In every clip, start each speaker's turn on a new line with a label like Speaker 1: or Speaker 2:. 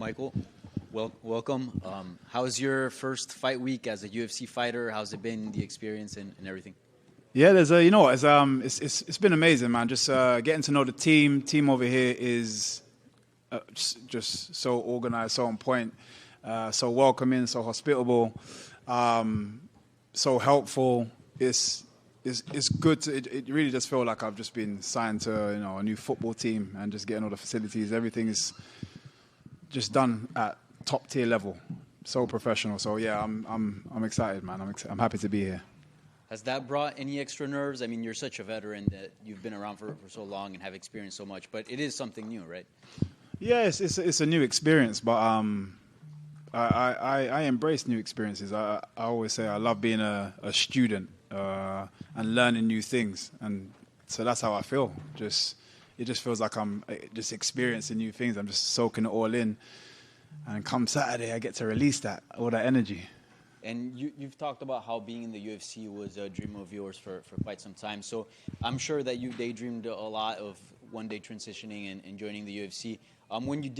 Speaker 1: Michael, welcome. How's your first fight week as a UFC fighter? How's it been, the experience and everything?
Speaker 2: Yeah, there's a, you know, it's been amazing, man. Just getting to know the team. Team over here is just so organized, so on point, so welcoming, so hospitable, so helpful. It's good. It really does feel like I've just been signed to a new football team and just getting all the facilities. Everything is just done at top tier level, so professional. So yeah, I'm excited, man. I'm happy to be here.
Speaker 1: Has that brought any extra nerves? I mean, you're such a veteran that you've been around for so long and have experienced so much, but it is something new, right?
Speaker 2: Yeah, it's a new experience, but I embrace new experiences. I always say I love being a student and learning new things, and so that's how I feel. It just feels like I'm just experiencing new things. I'm just soaking it all in, and come Saturday, I get to release all that energy.
Speaker 1: And you've talked about how being in the UFC was a dream of yours for quite some time. So I'm sure that you daydreamed a lot of one day transitioning and joining the UFC. When you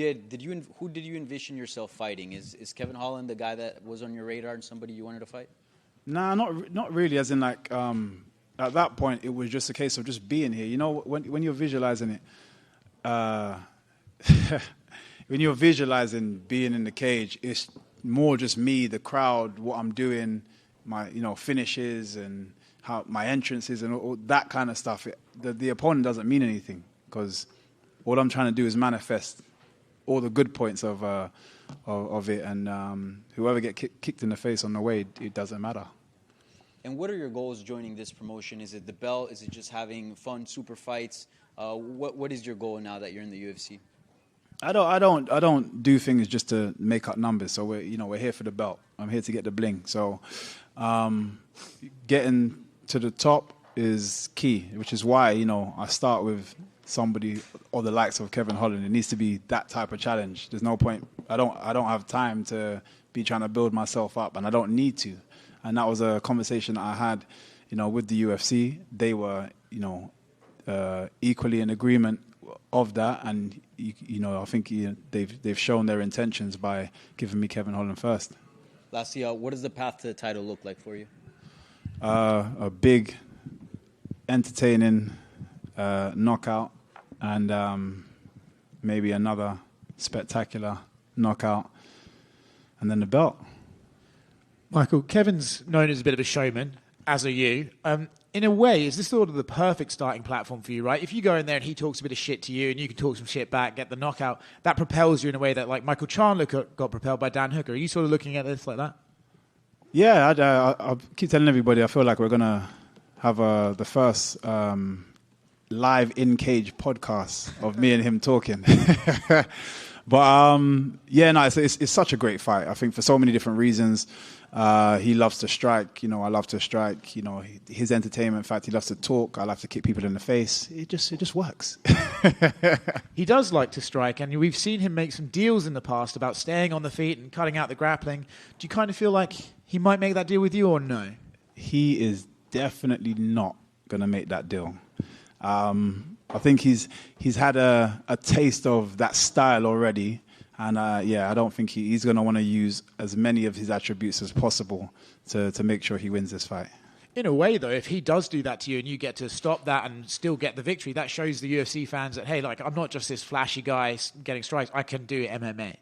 Speaker 1: who did you envision yourself fighting? Is Kevin Holland the guy that was on your radar and somebody you wanted to fight?
Speaker 2: Nah, not really. As in, like, at that point, it was just a case of just being here. You know, when you're visualizing it, when you're visualizing being in the cage, it's more just me, the crowd, what I'm doing, my finishes and how my entrances and all that kind of stuff. The opponent doesn't mean anything because all I'm trying to do is manifest all the good points of it, and whoever get kicked in the face on the way, it doesn't matter.
Speaker 1: And what are your goals joining this promotion? Is it the belt? Is it just having fun, super fights? What is your goal now that you're in the UFC?
Speaker 2: I don't do things just to make up numbers. So we're here for the belt. I'm here to get the bling. So getting to the top is key, which is why I start with somebody or the likes of Kevin Holland. It needs to be that type of challenge. There's no point. I don't have time to be trying to build myself up, and I don't need to. And that was a conversation I had, with the UFC. They were, equally in agreement of that, and I think they've shown their intentions by giving me Kevin Holland first.
Speaker 1: Lastly, what does the path to the title look like for you?
Speaker 2: A big, entertaining knockout, and maybe another spectacular knockout, and then the belt.
Speaker 3: Michael, Kevin's known as a bit of a showman, as are you. In a way, is this sort of the perfect starting platform for you, right? If you go in there and he talks a bit of shit to you and you can talk some shit back, get the knockout, that propels you in a way that, like, Michael Chandler got propelled by Dan Hooker. Are you sort of looking at this like that?
Speaker 2: Yeah, I keep telling everybody I feel like we're going to have the first live in-cage podcast of me and him talking. But, it's such a great fight, I think, for so many different reasons. He loves to strike, I love to strike, his entertainment fact, he loves to talk, I love to kick people in the face. It just works.
Speaker 3: He does like to strike, and we've seen him make some deals in the past about staying on the feet and cutting out the grappling. Do you kind of feel like he might make that deal with you, or no?
Speaker 2: He is definitely not going to make that deal. I think he's had a taste of that style already. And I don't think he's going to want to use as many of his attributes as possible to make sure he wins this fight.
Speaker 3: In a way, though, if he does do that to you and you get to stop that and still get the victory, that shows the UFC fans that, hey, like, I'm not just this flashy guy getting strikes. I can do MMA.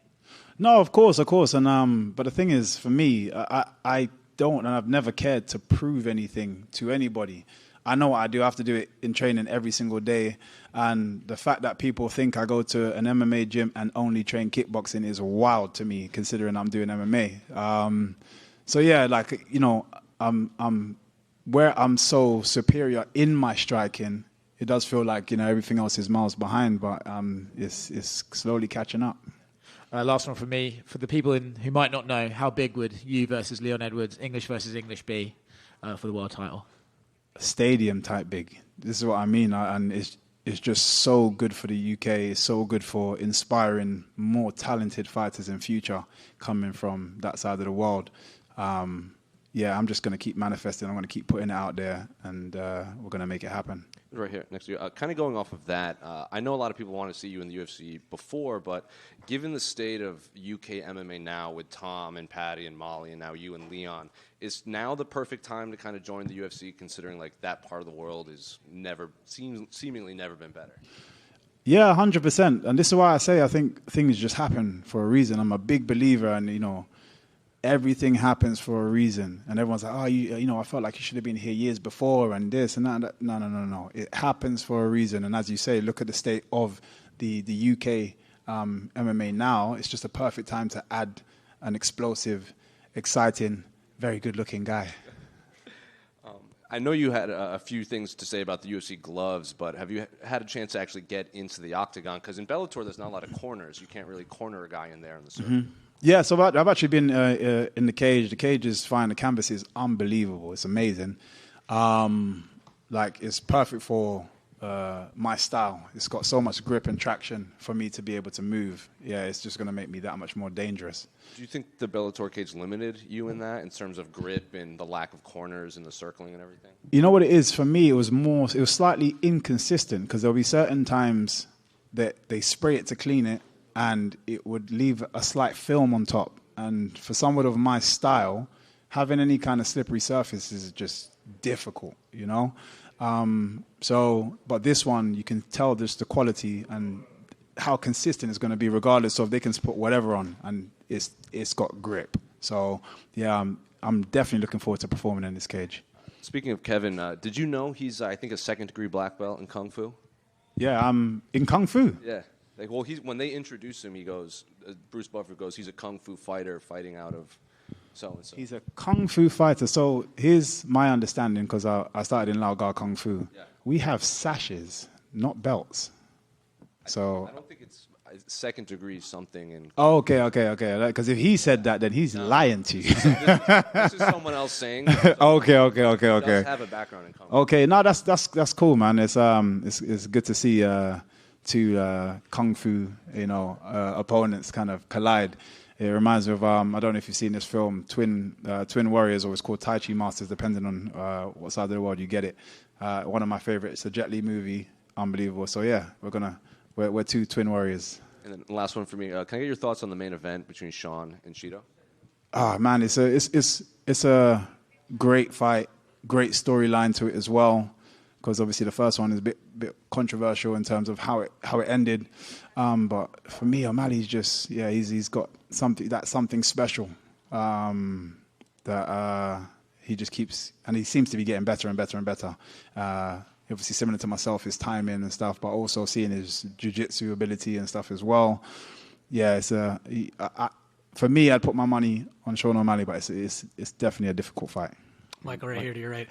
Speaker 2: No, of course. And but the thing is, for me, I don't, and I've never cared to prove anything to anybody. I know what I do. I have to do it in training every single day. And the fact that people think I go to an MMA gym and only train kickboxing is wild to me, considering I'm doing MMA. I'm where I'm so superior in my striking. It does feel like everything else is miles behind, but it's slowly catching up.
Speaker 3: Last one from me. For the people who might not know, how big would you versus Leon Edwards, English versus English, be for the world title?
Speaker 2: Stadium type big. This is what I mean, and it's just so good for the UK. It's so good for inspiring more talented fighters in future coming from that side of the world. I'm just going to keep manifesting. I'm going to keep putting it out there, and we're going to make it happen.
Speaker 4: Right here, next to you. Kind of going off of that, I know a lot of people want to see you in the UFC before, but given the state of UK MMA now with Tom and Patty and Molly and now you and Leon, is now the perfect time to kind of join the UFC, considering like that part of the world is seemingly never been better?
Speaker 2: Yeah, 100%. And this is why I say I think things just happen for a reason. I'm a big believer, and everything happens for a reason. And everyone's like, oh, I felt like you should have been here years before and this and that. No. It happens for a reason. And as you say, look at the state of the UK MMA now. It's just a perfect time to add an explosive, exciting, very good-looking guy.
Speaker 4: I know you had a few things to say about the UFC gloves, but have you had a chance to actually get into the octagon? Because in Bellator, there's not a lot of corners. You can't really corner a guy in there in the circle. Mm-hmm.
Speaker 2: Yeah, so I've actually been in the cage. The cage is fine. The canvas is unbelievable. It's amazing. It's perfect for my style. It's got so much grip and traction for me to be able to move. Yeah, it's just going to make me that much more dangerous.
Speaker 4: Do you think the Bellator cage limited you in that, in terms of grip and the lack of corners and the circling and everything?
Speaker 2: You know what it is? For me, it was slightly inconsistent, because there'll be certain times that they spray it to clean it, and it would leave a slight film on top. And for someone of my style, having any kind of slippery surface is just difficult, But this one, you can tell just the quality and how consistent it's going to be, regardless of they can put whatever on, and it's got grip. So, yeah, I'm definitely looking forward to performing in this cage.
Speaker 4: Speaking of Kevin, did you know he's, I think, a second-degree black belt in Kung Fu?
Speaker 2: Yeah, in Kung Fu.
Speaker 4: Yeah. When they introduce him, he goes, Bruce Buffer goes, he's a Kung Fu fighter fighting out of so-and-so.
Speaker 2: He's a Kung Fu fighter. So here's my understanding, because I started in Lao Gar Kung Fu.
Speaker 4: Yeah.
Speaker 2: We have sashes, not belts.
Speaker 4: I don't think it's second degree something.
Speaker 2: Oh, okay. Because if he said that, then he's lying to you.
Speaker 4: This is someone else saying.
Speaker 2: Okay.
Speaker 4: He does have a background in Kung Fu.
Speaker 2: Okay, no, that's cool, man. It's good to see two Kung Fu, opponents kind of collide. It reminds me of, I don't know if you've seen this film, Twin Warriors, or it's called Tai Chi Masters, depending on what side of the world you get it. One of my favorites, a Jet Li movie, unbelievable. So yeah, we're two Twin Warriors.
Speaker 4: And then last one for me, can I get your thoughts on the main event between Sean and Cheeto?
Speaker 2: Ah, man, it's a great fight, great storyline to it as well. Because obviously the first one is a bit controversial in terms of how it ended, but for me, O'Malley's just he's got something special that he just keeps, and he seems to be getting better and better and better. Obviously similar to myself, his timing and stuff, but also seeing his jiu-jitsu ability and stuff as well. Yeah, for me, I'd put my money on Sean O'Malley, but it's definitely a difficult fight.
Speaker 5: Michael, right here to your right.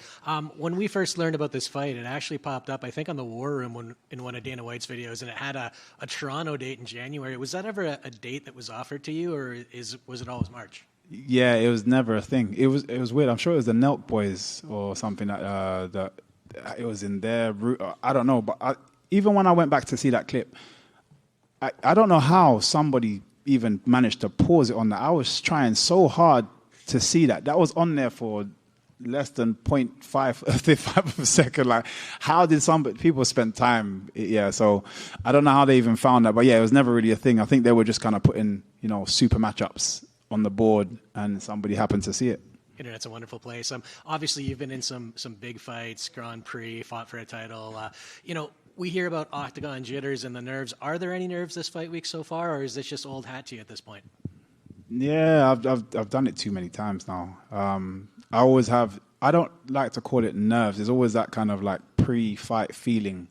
Speaker 5: When we first learned about this fight, it actually popped up, I think, on the War Room in one of Dana White's videos, and it had a Toronto date in January. Was that ever a date that was offered to you, or was it always March?
Speaker 2: Yeah, it was never a thing. It was weird. I'm sure it was the Nelk Boys or something that it was in their route. I don't know, but even when I went back to see that clip, I don't know how somebody even managed to pause it on that. I was trying so hard to see that. That was on there for less than 0.5 of a second. Like, how did people spend time? Yeah, so I don't know how they even found that, but yeah, it was never really a thing. I think they were just kind of putting, super matchups on the board, and somebody happened to see it.
Speaker 5: Internet's a wonderful place. Obviously, you've been in some big fights, Grand Prix, fought for a title. We hear about octagon jitters and the nerves. Are there any nerves this fight week so far, or is this just old hat to you at this point?
Speaker 2: Yeah, I've done it too many times now. I always have. I don't like to call it nerves. There's always that kind of like pre-fight feeling.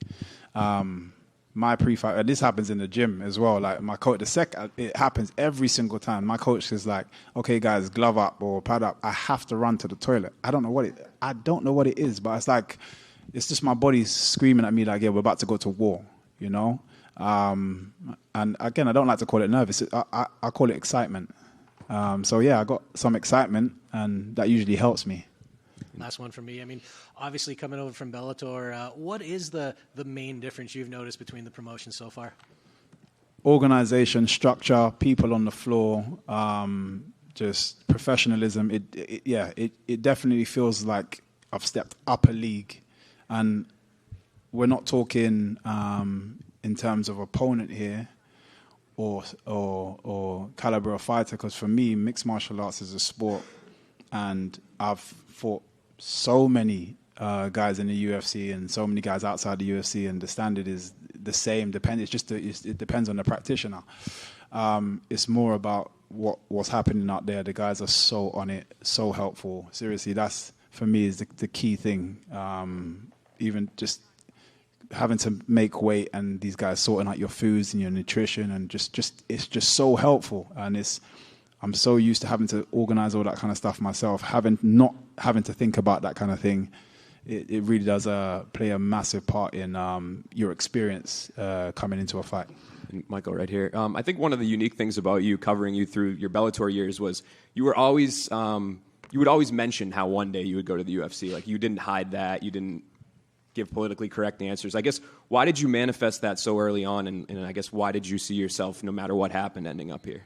Speaker 2: My pre-fight, and this happens in the gym as well. Like my coach, it happens every single time. My coach is like, "Okay, guys, glove up or pad up." I have to run to the toilet. I don't know what it is, but it's like it's just my body screaming at me like, "Yeah, we're about to go to war," And again, I don't like to call it nervous. I call it excitement. So yeah, I got some excitement, and that usually helps me.
Speaker 5: Last one from me. I mean, obviously coming over from Bellator, what is the main difference you've noticed between the promotions so far?
Speaker 2: Organization, structure, people on the floor, just professionalism. It definitely feels like I've stepped up a league, and we're not talking in terms of opponent here or caliber of fighter, because for me, mixed martial arts is a sport, and I've fought so many guys in the UFC and so many guys outside the UFC, and the standard is the same. It depends on the practitioner. It's more about what's happening out there. The guys are so on it, so helpful. Seriously, that's for me is the key thing. Even just having to make weight and these guys sorting out your foods and your nutrition, and it's just so helpful. And I'm so used to having to organize all that kind of stuff myself. Not having to think about that kind of thing, it really does play a massive part in your experience coming into a fight.
Speaker 6: Michael, right here. I think one of the unique things about you, covering you through your Bellator years, was you were always you would always mention how one day you would go to the UFC. Like, you didn't hide that. You didn't give politically correct answers. I guess, why did you manifest that so early on? And I guess, why did you see yourself, no matter what happened, ending up here?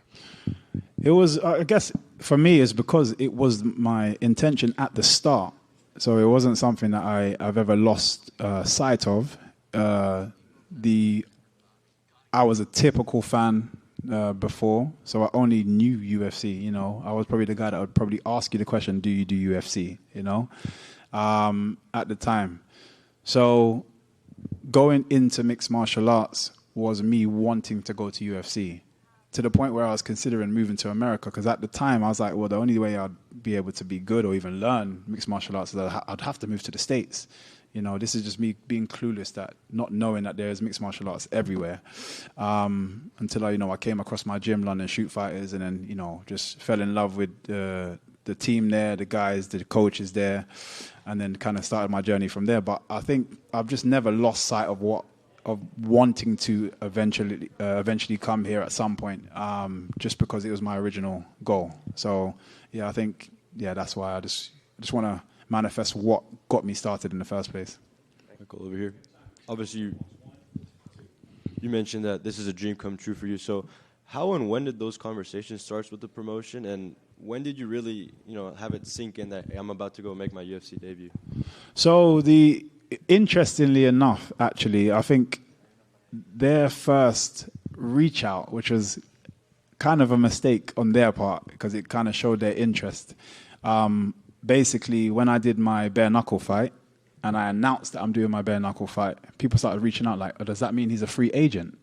Speaker 2: It was, I guess, for me, it's because it was my intention at the start. So it wasn't something that I've ever lost sight of. I was a typical fan before, so I only knew UFC. You know, I was probably the guy that would probably ask you the question, "Do you do UFC?" You know, at the time. So going into mixed martial arts was me wanting to go to UFC, to the point where I was considering moving to America, because at the time I was like, well, the only way I'd be able to be good or even learn mixed martial arts is that I'd have to move to the States. You know, this is just me being clueless, that not knowing that there's mixed martial arts everywhere. Until I came across my gym, London Shoot Fighters, and then, just fell in love with the team there, the guys, the coaches there, and then kind of started my journey from there. But I think I've just never lost sight of wanting to eventually come here at some point, just because it was my original goal. So I think that's why I just want to manifest what got me started in the first place.
Speaker 7: Michael, over here. Obviously, you mentioned that this is a dream come true for you. So how and when did those conversations start with the promotion, and when did you really, have it sink in that, hey, I'm about to go make my UFC debut?
Speaker 2: So interestingly enough, actually, I think their first reach out, which was kind of a mistake on their part, because it kind of showed their interest. Basically, when I did my bare knuckle fight and I announced that I'm doing my bare knuckle fight, people started reaching out like, oh, does that mean he's a free agent?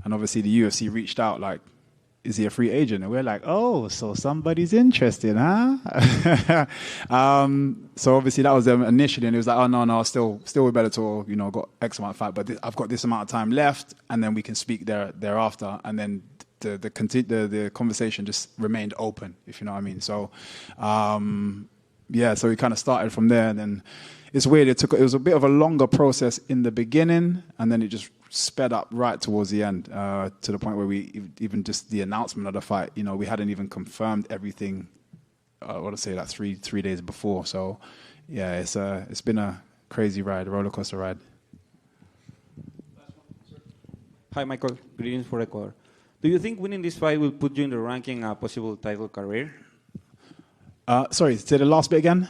Speaker 2: And obviously the UFC reached out like, is he a free agent? And we're like, oh, so somebody's interested, huh? So obviously that was them initially, and it was like, oh, no, still with Bellator, got X amount of fight, but I've got this amount of time left, and then we can speak thereafter. And then the conversation just remained open, if you know what I mean. So, so we kind of started from there, and then it's weird. It was a bit of a longer process in the beginning, and then it just sped up right towards the end, to the point where we even just the announcement of the fight, we hadn't even confirmed everything. I want to say like three days before. So it's been a crazy ride, a roller coaster ride.
Speaker 8: Hi, Michael. Greetings for Ecuador. Do you think winning this fight will put you in the ranking a possible title career?
Speaker 2: Sorry, say the last bit again.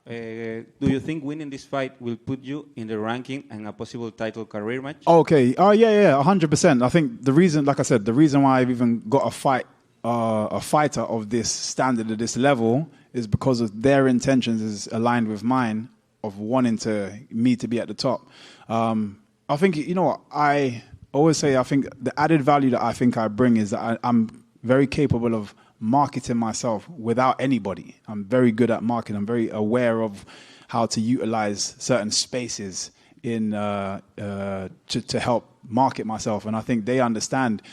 Speaker 8: Do you think winning this fight will put you in the ranking and a possible title career match?
Speaker 2: Okay. Oh, yeah, 100%. I think the reason, like I said, the reason why I've even got a fighter of this standard, at this level, is because of their intentions is aligned with mine of wanting me to be at the top. I think, I always say, I think the added value that I think I bring is that I'm very capable of marketing myself without anybody. I'm very good at marketing. I'm very aware of how to utilize certain spaces to help market myself. And I think they understand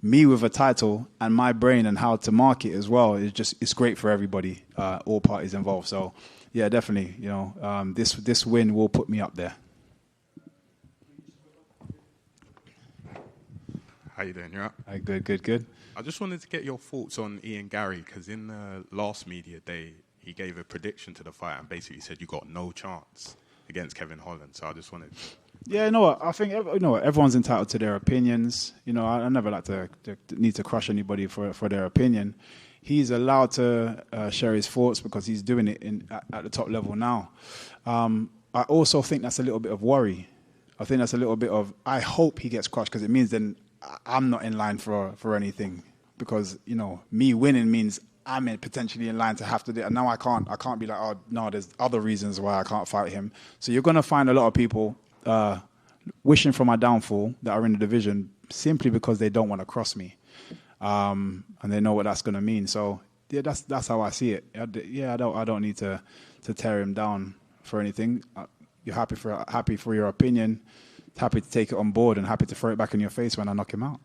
Speaker 2: me with a title and my brain and how to market as well. It's great for everybody, all parties involved. So yeah, definitely, this win will put me up there.
Speaker 9: How you doing? You all right?
Speaker 2: Good.
Speaker 9: I just wanted to get your thoughts on Ian Gary, because in the last media day, he gave a prediction to the fight and basically said you got no chance against Kevin Holland. So I just wanted...
Speaker 2: Yeah, I think everyone's entitled to their opinions. I never like to need to crush anybody for their opinion. He's allowed to share his thoughts because he's doing it at the top level now. I also think that's a little bit of worry, I think that's a little bit of, I hope he gets crushed because it means then I'm not in line for anything. Because, you know, me winning means I'm potentially in line to have to do it. And now I can't be like, oh, no, there's other reasons why I can't fight him. So you're going to find a lot of people wishing for my downfall that are in the division simply because they don't want to cross me. And they know what that's going to mean. So, yeah, that's how I see it. I don't need to tear him down for anything. You're happy for your opinion, happy to take it on board, and happy to throw it back in your face when I knock him out.